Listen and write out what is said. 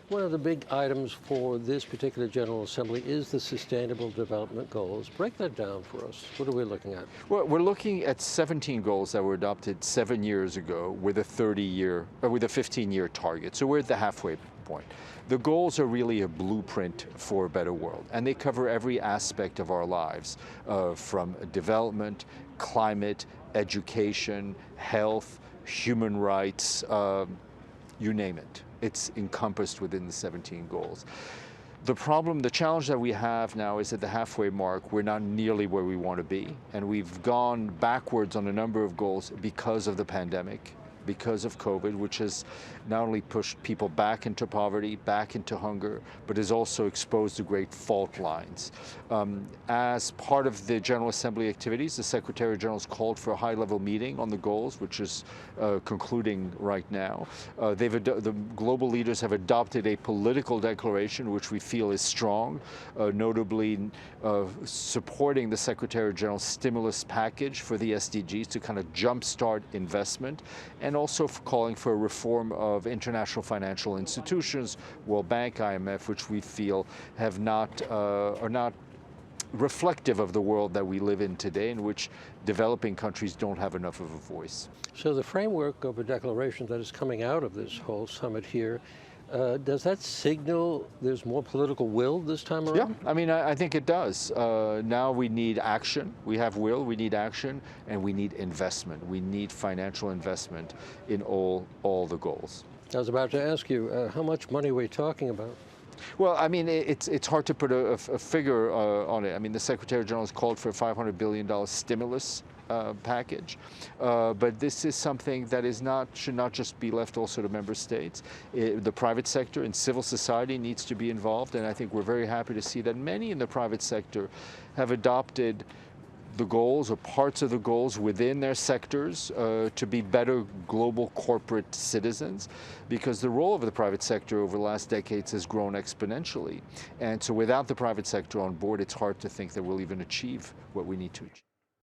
One of the big items for this particular General Assembly is the Sustainable Development Goals. Break that down for us. What are we looking at? Well, we're looking at 17 goals that were adopted 7 years ago with a 15-year target. So we're at the halfway point. The goals are really a blueprint for a better world, and they cover every aspect of our lives, from development, climate, education, health, human rights, you name it. It's encompassed within the 17 goals. The challenge that we have now is at the halfway mark, we're not nearly where we want to be, and we've gone backwards on a number of goals because of the pandemic, because of COVID, which has not only pushed people back into poverty, back into hunger, but has also exposed the great fault lines. As part of the General Assembly activities, the Secretary General has called for a high-level meeting on the goals, which is concluding right now. The global leaders have adopted a political declaration, which we feel is strong, notably supporting the Secretary General's stimulus package for the SDGs to kind of jumpstart investment, and also calling for a reform of international financial institutions, World Bank, IMF, which we feel are not reflective of the world that we live in today, in which developing countries don't have enough of a voice. So the framework of a declaration that is coming out of this whole summit here, does that signal there's more political will this time around? Yeah, I mean, I think it does. Now we need action. We have will, we need action, and we need investment. We need financial investment in all the goals. I was about to ask you, how much money are we talking about? Well, I mean, it's hard to put a figure on it. I mean, the Secretary General has called for a $500 billion stimulus package, but this is something that should not just be left also to member states. The private sector and civil society needs to be involved, and I think we're very happy to see that many in the private sector have adopted the goals or parts of the goals within their sectors to be better global corporate citizens, because the role of the private sector over the last decades has grown exponentially. And so without the private sector on board, it's hard to think that we'll even achieve what we need to achieve.